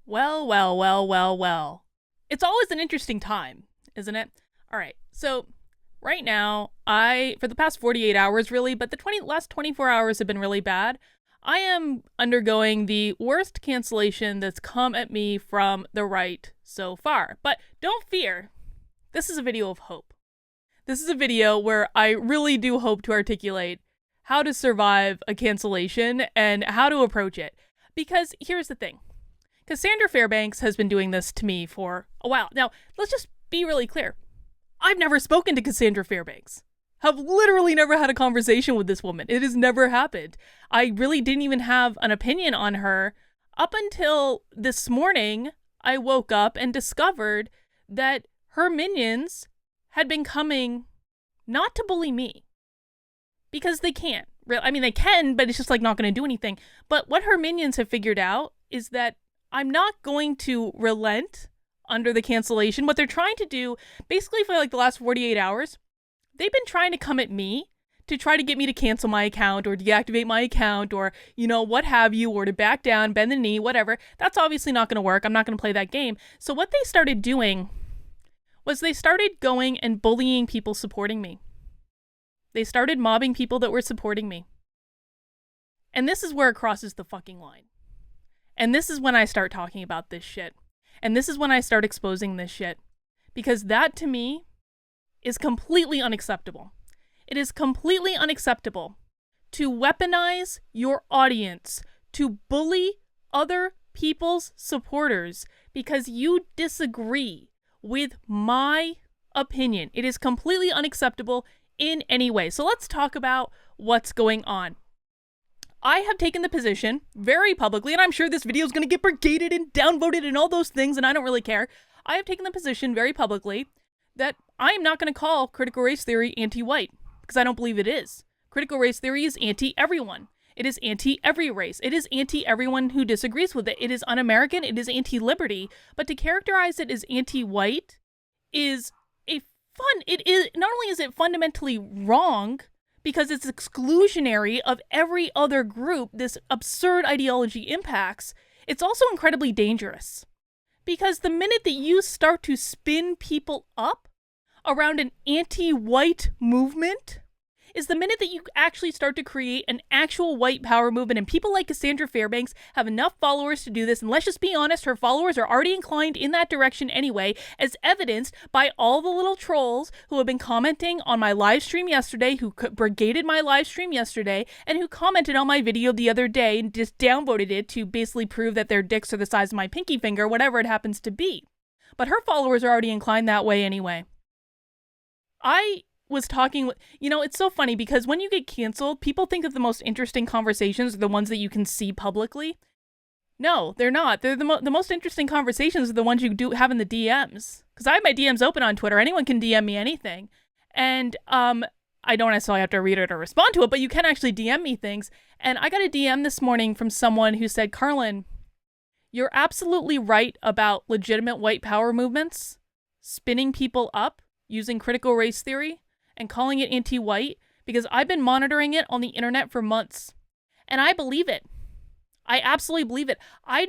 Well, well, well, well, well. It's always an interesting time, isn't it? All right. So, right now, for the past 48 hours really, but the last 24 hours have been really bad. I am undergoing the worst cancellation that's come at me from the right so far. But don't fear. This is a video of hope. This is a video where I really do hope to articulate how to survive a cancellation and how to approach it. Because here's the thing. Cassandra Fairbanks has been doing this to me for a while. Now, let's just be really clear. I've never spoken to Cassandra Fairbanks. Have literally never had a conversation with this woman. It has never happened. I really didn't even have an opinion on her up until this morning. I woke up and discovered that her minions had been coming not to bully me. Because they can't. I mean, they can, but it's just like not going to do anything. But what her minions have figured out is that I'm not going to relent under the cancellation. What they're trying to do, basically for like the last 48 hours, they've been trying to come at me to try to get me to cancel my account or deactivate my account or, what have you, or to back down, bend the knee, whatever. That's obviously not going to work. I'm not going to play that game. So what they started doing was they started going and bullying people supporting me. They started mobbing people that were supporting me. And this is where it crosses the fucking line. And this is when I start talking about this shit. And this is when I start exposing this shit. Because that, to me, is completely unacceptable. It is completely unacceptable to weaponize your audience, to bully other people's supporters because you disagree with my opinion. It is completely unacceptable in any way. So let's talk about what's going on. I have taken the position very publicly, and I'm sure this video is going to get brigaded and downvoted and all those things, and I don't really care. I have taken the position very publicly that I am not going to call critical race theory anti-white, because I don't believe it is. Critical race theory is anti-everyone. It is anti-every race. It is anti-everyone who disagrees with it. It is un-American. It is anti-liberty. But to characterize it as anti-white is not only is it fundamentally wrong, because it's exclusionary of every other group this absurd ideology impacts, it's also incredibly dangerous. Because the minute that you start to spin people up around an anti-white movement is the minute that you actually start to create an actual white power movement. And people like Cassandra Fairbanks have enough followers to do this. And let's just be honest, her followers are already inclined in that direction anyway, as evidenced by all the little trolls who have been commenting on my live stream yesterday, who brigaded my live stream yesterday, and who commented on my video the other day and just downvoted it to basically prove that their dicks are the size of my pinky finger, whatever it happens to be. But her followers are already inclined that way anyway. I was talking with, it's so funny because when you get canceled, people think that the most interesting conversations are the ones that you can see publicly. No, they're not. They're the most interesting conversations are the ones you do have in the DMs. Because I have my DMs open on Twitter. Anyone can DM me anything. And I don't necessarily have to read it or respond to it, but you can actually DM me things. And I got a DM this morning from someone who said, Carlin, you're absolutely right about legitimate white power movements spinning people up using critical race theory and calling it anti-white, because I've been monitoring it on the internet for months. And I believe it. I absolutely believe it. I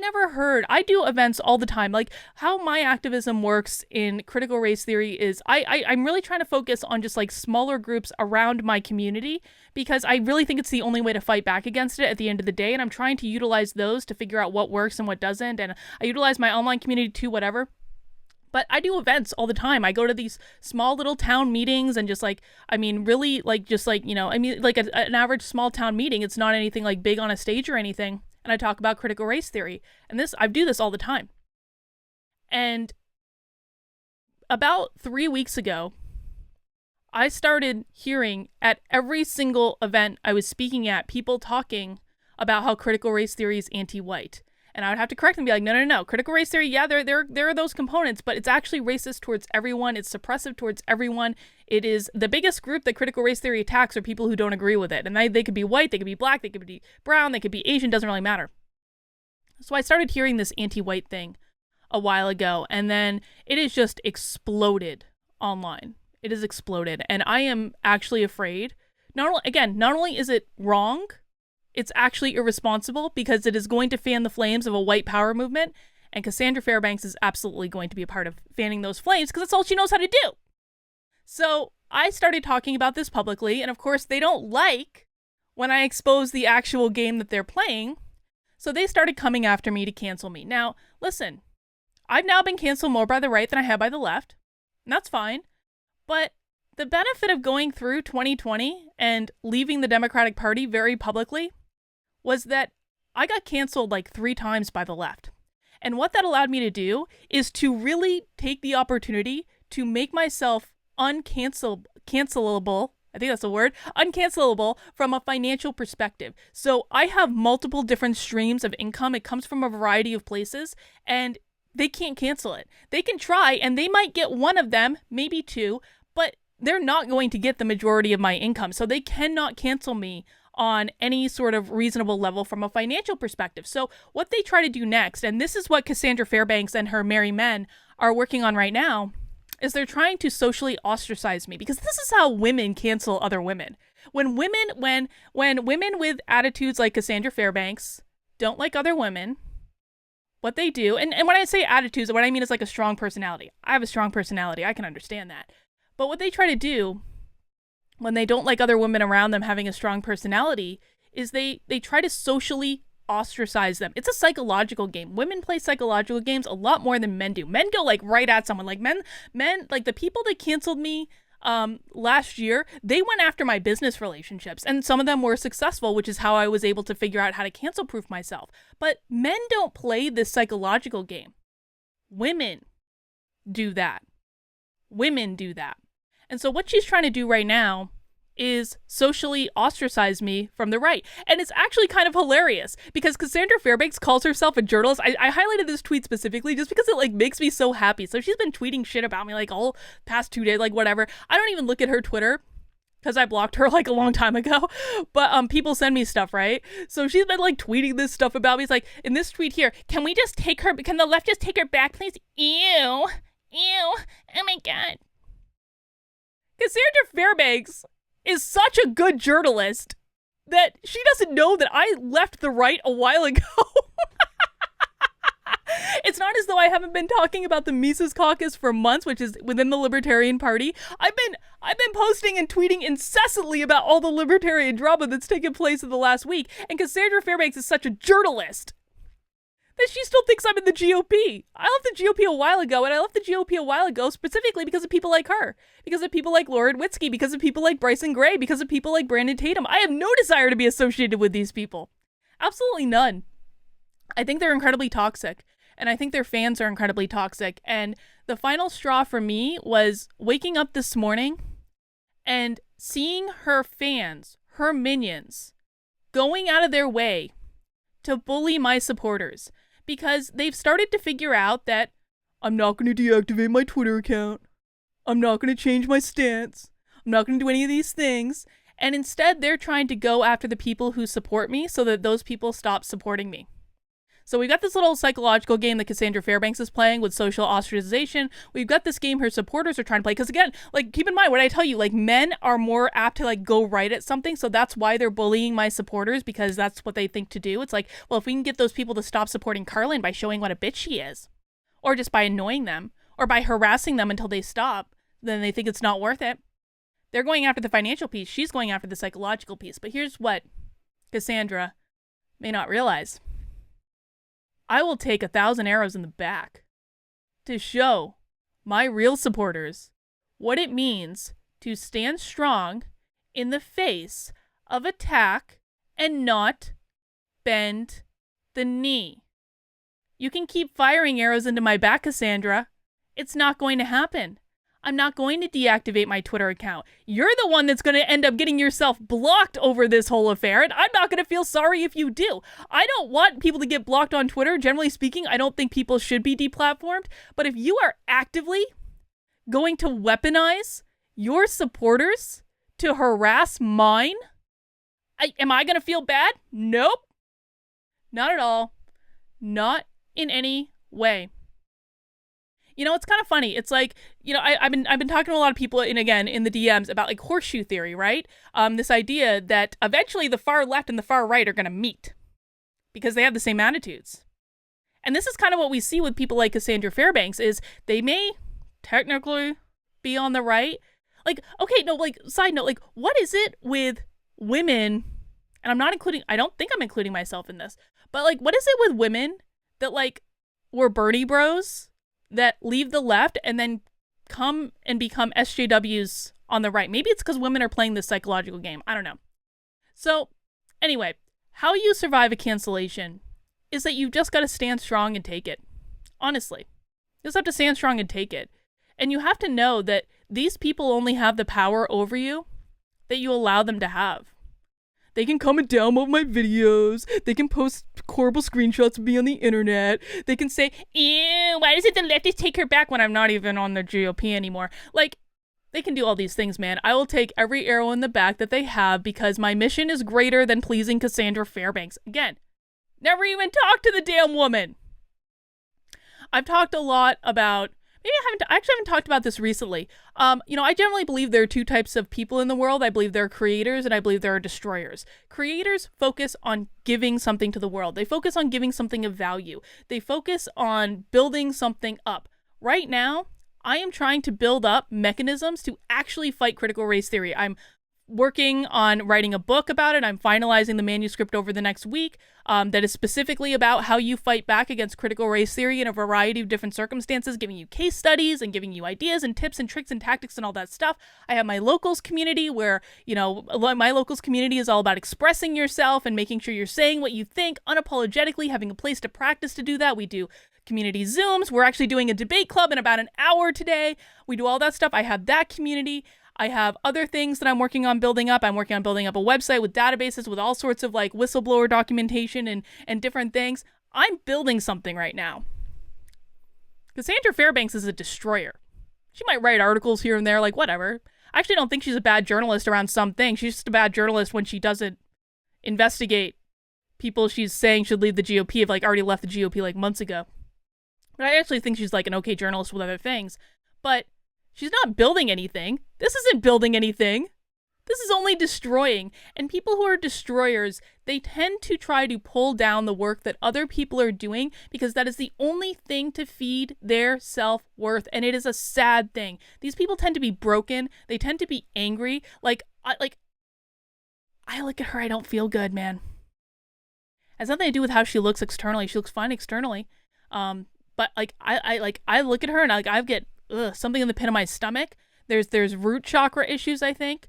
do events all the time. Like, how my activism works in critical race theory is I'm really trying to focus on just like smaller groups around my community, because I really think it's the only way to fight back against it at the end of the day. And I'm trying to utilize those to figure out what works and what doesn't. And I utilize my online community too, whatever. But I do events all the time. I go to these small little town meetings and just like, really like, just like, like an average small town meeting. It's not anything like big on a stage or anything. And I talk about critical race theory. And I do this all the time. And about 3 weeks ago, I started hearing at every single event I was speaking at, people talking about how critical race theory is anti-white. And I would have to correct them and be like, no. Critical race theory, yeah, there are those components, but it's actually racist towards everyone. It's suppressive towards everyone. It is the biggest group that critical race theory attacks are people who don't agree with it. And they could be white, they could be black, they could be brown, they could be Asian, doesn't really matter. So I started hearing this anti-white thing a while ago, and then it has just exploded online. It has exploded. And I am actually afraid. Not only is it wrong, it's actually irresponsible because it is going to fan the flames of a white power movement. And Cassandra Fairbanks is absolutely going to be a part of fanning those flames because that's all she knows how to do. So I started talking about this publicly, and of course they don't like when I expose the actual game that they're playing, so they started coming after me to cancel me. Now, listen, I've now been canceled more by the right than I have by the left, and that's fine, but the benefit of going through 2020 and leaving the Democratic Party very publicly was that I got canceled like 3 times by the left. And what that allowed me to do is to really take the opportunity to make myself uncancelable, I think that's the word, uncancelable from a financial perspective. So I have multiple different streams of income. It comes from a variety of places, and they can't cancel it. They can try, and they might get one of them, maybe 2, but they're not going to get the majority of my income. So they cannot cancel me on any sort of reasonable level from a financial perspective. So what they try to do next, and this is what Cassandra Fairbanks and her merry men are working on right now, is they're trying to socially ostracize me, because this is how women cancel other women. When women with attitudes like Cassandra Fairbanks don't like other women, what they do, and when I say attitudes, what I mean is like a strong personality. I have a strong personality. I can understand that. But what they try to do when they don't like other women around them having a strong personality is they try to socially ostracize them. It's a psychological game. Women play psychological games a lot more than men do. Men go like right at someone. Like men, like the people that canceled me last year, they went after my business relationships, and some of them were successful, which is how I was able to figure out how to cancel proof myself. But men don't play this psychological game. Women do that. Women do that. And so what she's trying to do right now is socially ostracize me from the right. And it's actually kind of hilarious because Cassandra Fairbanks calls herself a journalist. I highlighted this tweet specifically just because it like makes me so happy. So she's been tweeting shit about me like all past 2 days, like whatever. I don't even look at her Twitter because I blocked her like a long time ago. But people send me stuff, right? So she's been like tweeting this stuff about me. It's like, in this tweet here, can the left just take her back, please? Ew. Oh my God. Cassandra Fairbanks is such a good journalist that she doesn't know that I left the right a while ago. It's not as though I haven't been talking about the Mises Caucus for months, which is within the Libertarian Party. I've been posting and tweeting incessantly about all the libertarian drama that's taken place in the last week, and Cassandra Fairbanks is such a journalist that she still thinks I'm in the GOP. I left the GOP a while ago, and I left the GOP a while ago specifically because of people like her, because of people like Laura Witzke, because of people like Bryson Gray, because of people like Brandon Tatum. I have no desire to be associated with these people. Absolutely none. I think they're incredibly toxic, and I think their fans are incredibly toxic. And the final straw for me was waking up this morning and seeing her fans, her minions, going out of their way to bully my supporters. Because they've started to figure out that I'm not going to deactivate my Twitter account. I'm not going to change my stance. I'm not going to do any of these things. And instead, they're trying to go after the people who support me so that those people stop supporting me. So we've got this little psychological game that Cassandra Fairbanks is playing with social ostracization. We've got this game her supporters are trying to play. Because again, like keep in mind what I tell you, like men are more apt to like go right at something. So that's why they're bullying my supporters, because that's what they think to do. It's like, well, if we can get those people to stop supporting Carlin by showing what a bitch she is, or just by annoying them, or by harassing them until they stop, then they think it's not worth it. They're going after the financial piece. She's going after the psychological piece. But here's what Cassandra may not realize. I will take 1,000 arrows in the back to show my real supporters what it means to stand strong in the face of attack and not bend the knee. You can keep firing arrows into my back, Cassandra. It's not going to happen. I'm not going to deactivate my Twitter account. You're the one that's going to end up getting yourself blocked over this whole affair, and I'm not going to feel sorry if you do. I don't want people to get blocked on Twitter. Generally speaking, I don't think people should be deplatformed. But if you are actively going to weaponize your supporters to harass mine, am I going to feel bad? Nope. Not at all. Not in any way. You know, it's kind of funny. It's like, you know, I've been talking to a lot of people in the DMs about like horseshoe theory, right? This idea that eventually the far left and the far right are going to meet because they have the same attitudes. And this is kind of what we see with people like Cassandra Fairbanks is they may technically be on the right. Like, okay, no, like, side note, like, what is it with women, and I don't think I'm including myself in this, but, like, what is it with women that, like, were Bernie bros that leave the left and then come and become SJWs on the right? Maybe it's because women are playing this psychological game. I don't know. So, anyway, how you survive a cancellation is that you've just got to stand strong and take it. Honestly. You just have to stand strong and take it. And you have to know that these people only have the power over you that you allow them to have. They can comment down on my videos. They can post horrible screenshots of me on the internet. They can say, ew, why doesn't the leftists take her back when I'm not even on the GOP anymore? Like, they can do all these things, man. I will take every arrow in the back that they have because my mission is greater than pleasing Cassandra Fairbanks. Again, never even talked to the damn woman. I've talked a lot about, I actually haven't talked about this recently. I generally believe there are two types of people in the world. I believe there are creators and I believe there are destroyers. Creators focus on giving something to the world. They focus on giving something of value. They focus on building something up. Right now, I am trying to build up mechanisms to actually fight critical race theory. I'm working on writing a book about it. I'm finalizing the manuscript over the next week that is specifically about how you fight back against critical race theory in a variety of different circumstances, giving you case studies and giving you ideas and tips and tricks and tactics and all that stuff. I have my locals community where, my locals community is all about expressing yourself and making sure you're saying what you think unapologetically, having a place to practice to do that. We do community Zooms. We're actually doing a debate club in about an hour today. We do all that stuff. I have that community. I have other things that I'm working on building up. I'm working on building up a website with databases with all sorts of like whistleblower documentation and different things. I'm building something right now. Cassandra Fairbanks is a destroyer. She might write articles here and there, like whatever. I actually don't think she's a bad journalist around some things. She's just a bad journalist when she doesn't investigate people she's saying should leave the GOP have like already left the GOP like months ago. But I actually think she's like an okay journalist with other things. But she's not building anything. This isn't building anything. This is only destroying. And people who are destroyers, they tend to try to pull down the work that other people are doing because that is the only thing to feed their self-worth. And it is a sad thing. These people tend to be broken. They tend to be angry. I look at her, I don't feel good, man. It has nothing to do with how she looks externally. She looks fine externally. But I look at her and I get something in the pit of my stomach. There's root chakra issues, I think.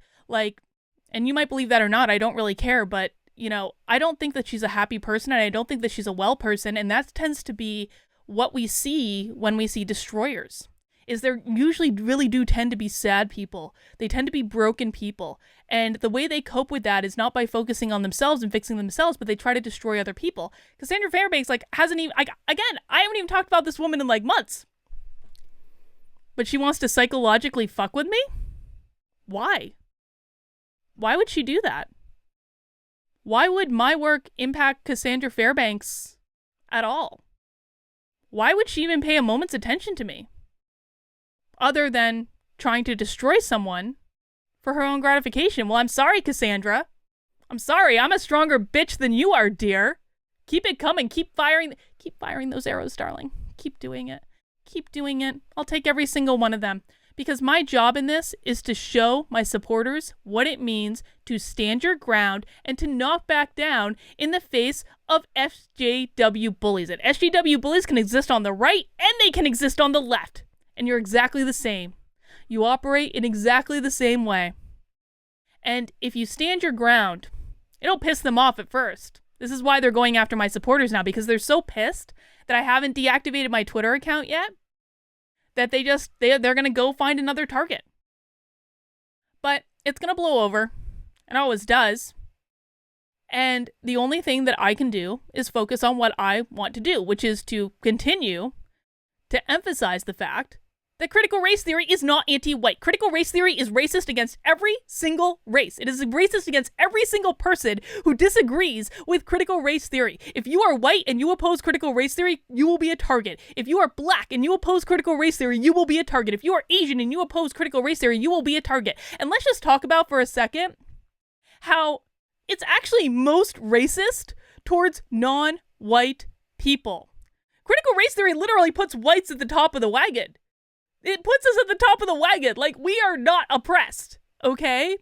And you might believe that or not. I don't really care. But, I don't think that she's a happy person and I don't think that she's a well person. And that tends to be what we see when we see destroyers. Is there usually really do tend to be sad people. They tend to be broken people. And the way they cope with that is not by focusing on themselves and fixing themselves, but they try to destroy other people. Cassandra Fairbanks, hasn't even, I haven't even talked about this woman in, months. But she wants to psychologically fuck with me? Why? Why would she do that? Why would my work impact Cassandra Fairbanks at all? Why would she even pay a moment's attention to me? Other than trying to destroy someone for her own gratification. Well, I'm sorry, Cassandra. I'm sorry. I'm a stronger bitch than you are, dear. Keep it coming. Keep firing those arrows, darling. Keep doing it. Keep doing it. I'll take every single one of them. Because my job in this is to show my supporters what it means to stand your ground and to knock back down in the face of SJW bullies. And SJW bullies can exist on the right and they can exist on the left. And you're exactly the same. You operate in exactly the same way. And if you stand your ground, it'll piss them off at first. This is why they're going after my supporters now, because they're so pissed that I haven't deactivated my Twitter account yet, that they're going to go find another target. But it's going to blow over. It always does. And the only thing that I can do is focus on what I want to do, which is to continue to emphasize the fact that critical race theory is not anti-white. Critical race theory is racist against every single race. It is racist against every single person who disagrees with critical race theory. If you are white and you oppose critical race theory, you will be a target. If you are black and you oppose critical race theory, you will be a target. If you are Asian and you oppose critical race theory, you will be a target. And let's just talk about for a second how it's actually most racist towards non-white people. Critical race theory literally puts whites at the top of the wagon. It puts us at the top of the wagon. Like, we are not oppressed, okay?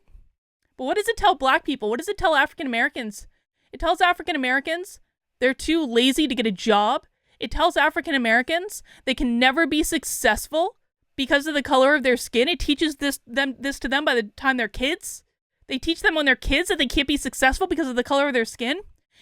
But what does it tell black people? What does it tell African Americans? It tells African Americans they're too lazy to get a job. It tells African Americans they can never be successful because of the color of their skin. It teaches this to them by the time they're kids. They teach them when they're kids that they can't be successful because of the color of their skin.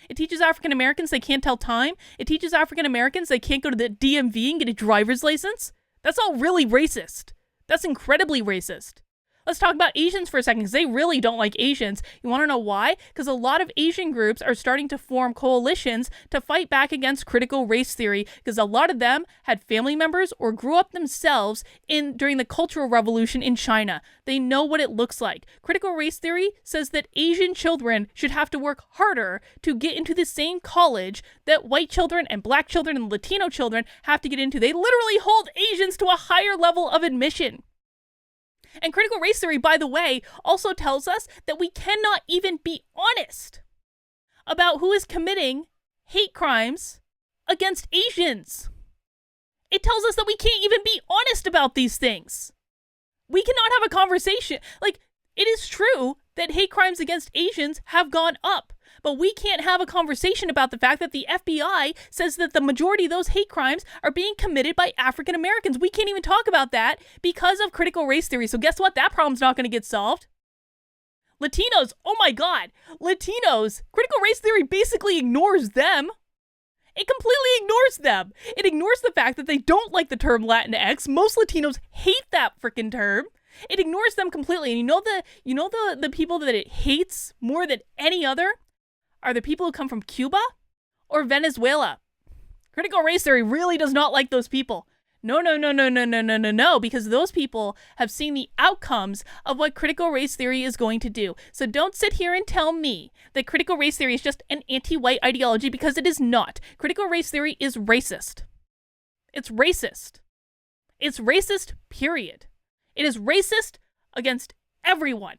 It teaches African Americans they can't tell time. It teaches African Americans they can't go to the DMV and get a driver's license. That's all really racist. That's incredibly racist. Let's talk about Asians for a second, because they really don't like Asians. You want to know why? Because a lot of Asian groups are starting to form coalitions to fight back against critical race theory, because a lot of them had family members or grew up themselves during the Cultural Revolution in China. They know what it looks like. Critical race theory says that Asian children should have to work harder to get into the same college that white children and black children and Latino children have to get into. They literally hold Asians to a higher level of admission. And critical race theory, by the way, also tells us that we cannot even be honest about who is committing hate crimes against Asians. It tells us that we can't even be honest about these things. We cannot have a conversation. Like, it is true that hate crimes against Asians have gone up, but we can't have a conversation about the fact that the FBI says that the majority of those hate crimes are being committed by African Americans. We can't even talk about that because of critical race theory. So guess what? That problem's not going to get solved. Latinos, oh my God, Latinos, critical race theory basically ignores them. It completely ignores them. It ignores the fact that they don't like the term Latinx. Most Latinos hate that freaking term. It ignores them completely. And you know the people that it hates more than any other are the people who come from Cuba or Venezuela. Critical race theory really does not like those people. No, because those people have seen the outcomes of what critical race theory is going to do. So don't sit here and tell me that critical race theory is just an anti-white ideology, because it is not. Critical race theory is racist. It's racist. It's racist, period. It is racist against everyone.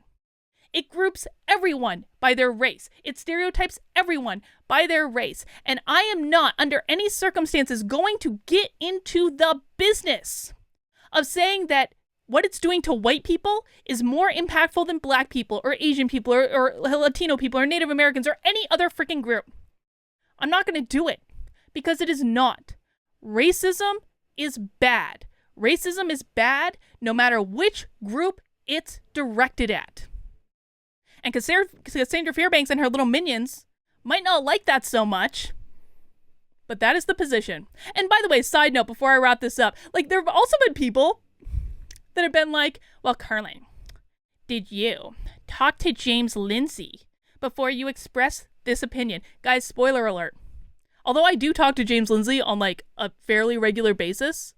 It groups everyone by their race. It stereotypes everyone by their race. And I am not, under any circumstances, going to get into the business of saying that what it's doing to white people is more impactful than black people or Asian people or Latino people or Native Americans or any other freaking group. I'm not going to do it, because it is not. Racism is bad. Racism is bad no matter which group it's directed at. And Cassandra Fairbanks and her little minions might not like that so much, but that is the position. And by the way, side note, before I wrap this up, like, there have also been people that have been like, well, Carlin, did you talk to James Lindsey before you express this opinion? Guys, spoiler alert. Although I do talk to James Lindsey on, like, a fairly regular basis,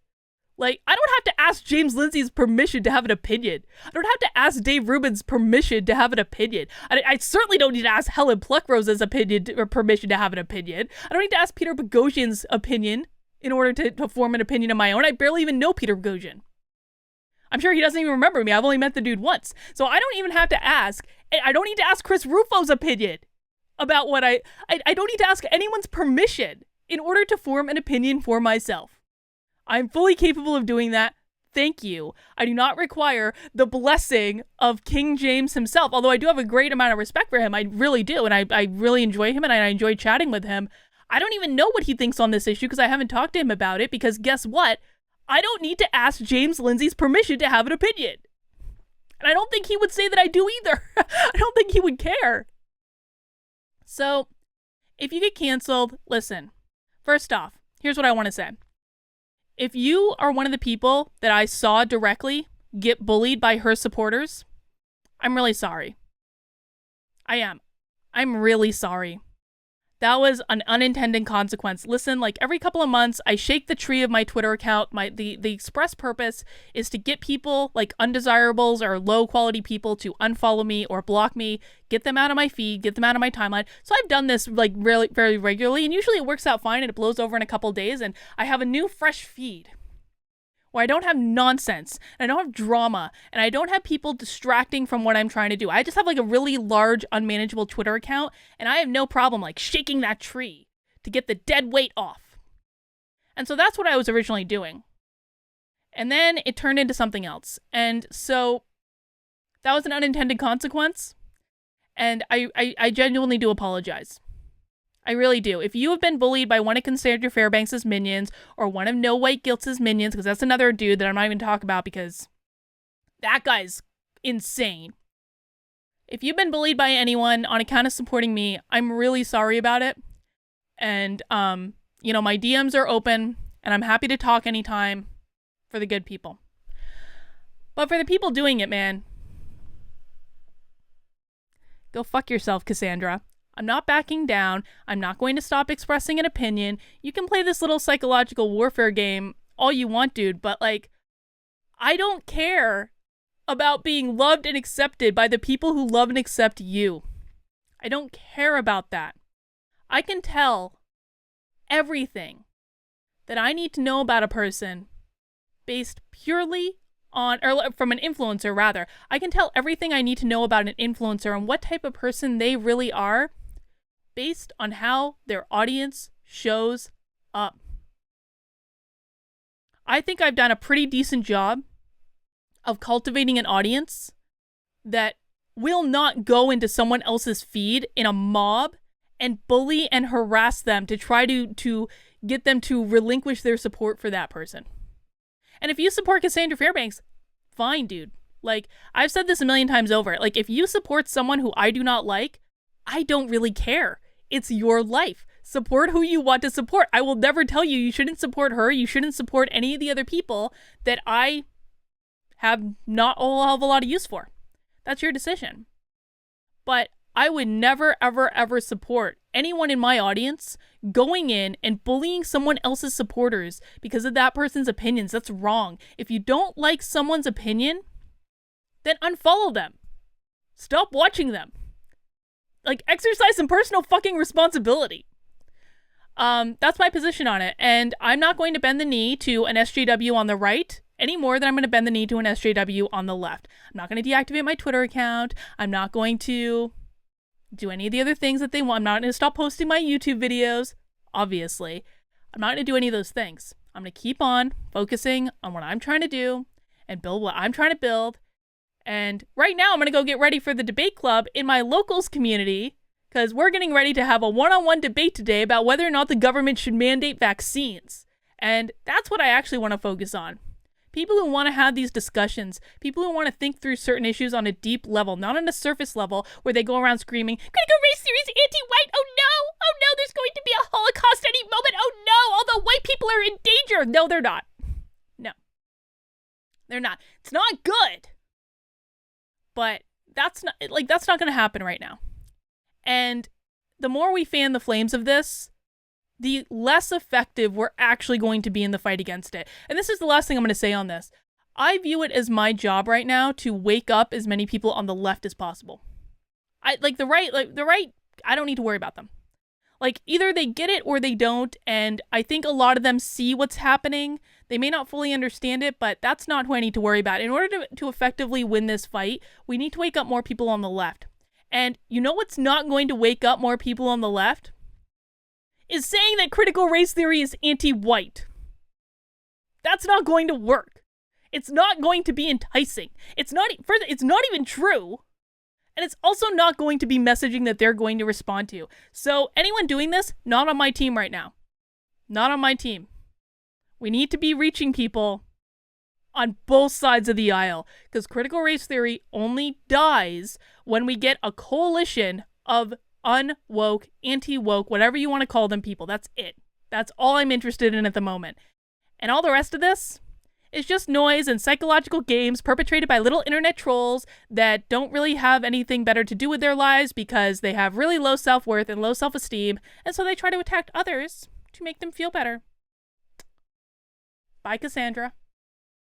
like, I don't have to ask James Lindsey's permission to have an opinion. I don't have to ask Dave Rubin's permission to have an opinion. I certainly don't need to ask Helen Pluckrose's opinion or permission to have an opinion. I don't need to ask Peter Boghossian's opinion in order to form an opinion of my own. I barely even know Peter Boghossian. I'm sure he doesn't even remember me. I've only met the dude once. So I don't even have to ask. I don't need to ask Chris Rufo's opinion about what I don't need to ask anyone's permission in order to form an opinion for myself. I'm fully capable of doing that. Thank you. I do not require the blessing of King James himself, although I do have a great amount of respect for him. I really do, and I really enjoy him, and I enjoy chatting with him. I don't even know what he thinks on this issue because I haven't talked to him about it, because guess what? I don't need to ask James Lindsey's permission to have an opinion. And I don't think he would say that I do either. I don't think he would care. So, if you get canceled, listen. First off, here's what I want to say. If you are one of the people that I saw directly get bullied by her supporters, I'm really sorry. I am. I'm really sorry. That was an unintended consequence. Listen, like, every couple of months, I shake the tree of my Twitter account. The express purpose is to get people, like undesirables or low quality people, to unfollow me or block me, get them out of my feed, get them out of my timeline. So I've done this, like, really very regularly, and usually it works out fine and it blows over in a couple days, and I have a new fresh feed where I don't have nonsense, and I don't have drama, and I don't have people distracting from what I'm trying to do. I just have, like, a really large, unmanageable Twitter account, and I have no problem, like, shaking that tree to get the dead weight off. And so that's what I was originally doing. And then it turned into something else. And so that was an unintended consequence. And I genuinely do apologize. I really do. If you have been bullied by one of Cassandra Fairbanks' minions or one of No White Guilt's minions, because that's another dude that I'm not even talking about because that guy's insane. If you've been bullied by anyone on account of supporting me, I'm really sorry about it. And, you know, my DMs are open and I'm happy to talk anytime for the good people. But for the people doing it, man, go fuck yourself, Cassandra. I'm not backing down. I'm not going to stop expressing an opinion. You can play this little psychological warfare game all you want, dude, but like, I don't care about being loved and accepted by the people who love and accept you. I don't care about that. I can tell everything that I need to know about a person based purely on, or from an influencer rather. I can tell everything I need to know about an influencer and what type of person they really are based on how their audience shows up. I think I've done a pretty decent job of cultivating an audience that will not go into someone else's feed in a mob and bully and harass them to try to get them to relinquish their support for that person. And if you support Cassandra Fairbanks, fine, dude. Like, I've said this a million times over. Like, if you support someone who I do not like, I don't really care. It's your life. Support who you want to support. I will never tell you you shouldn't support her. You shouldn't support any of the other people that I have not a hell of a lot of use for. That's your decision. But I would never, ever, ever support anyone in my audience going in and bullying someone else's supporters because of that person's opinions. That's wrong. If you don't like someone's opinion, then unfollow them. Stop watching them. Like, exercise some personal fucking responsibility. That's my position on it. And I'm not going to bend the knee to an SJW on the right any more than I'm going to bend the knee to an SJW on the left. I'm not going to deactivate my Twitter account. I'm not going to do any of the other things that they want. I'm not going to stop posting my YouTube videos, obviously. I'm not going to do any of those things. I'm going to keep on focusing on what I'm trying to do and build what I'm trying to build. And right now, I'm going to go get ready for the debate club in my locals community because we're getting ready to have a one-on-one debate today about whether or not the government should mandate vaccines. And that's what I actually want to focus on. People who want to have these discussions, people who want to think through certain issues on a deep level, not on a surface level where they go around screaming, critical race theory is anti-white, oh no, there's going to be a Holocaust any moment, oh no, all the white people are in danger. No, they're not. No. They're not. It's not good. But that's not going to happen right now. And the more we fan the flames of this, the less effective we're actually going to be in the fight against it. And this is the last thing I'm going to say on this. I view it as my job right now to wake up as many people on the left as possible. The right, I don't need to worry about them. Like, either they get it or they don't, and I think a lot of them see what's happening. They may not fully understand it, but that's not who I need to worry about. In order to effectively win this fight, we need to wake up more people on the left. And you know what's not going to wake up more people on the left? Is saying that critical race theory is anti-white. That's not going to work. It's not going to be enticing. It's not even true. And it's also not going to be messaging that they're going to respond to. So anyone doing this, not on my team right now. Not on my team. We need to be reaching people on both sides of the aisle. Because critical race theory only dies when we get a coalition of unwoke, anti-woke, whatever you want to call them people. That's it. That's all I'm interested in at the moment. And all the rest of this is just noise and psychological games perpetrated by little internet trolls that don't really have anything better to do with their lives because they have really low self-worth and low self-esteem, and so they try to attack others to make them feel better. Bye, Cassandra.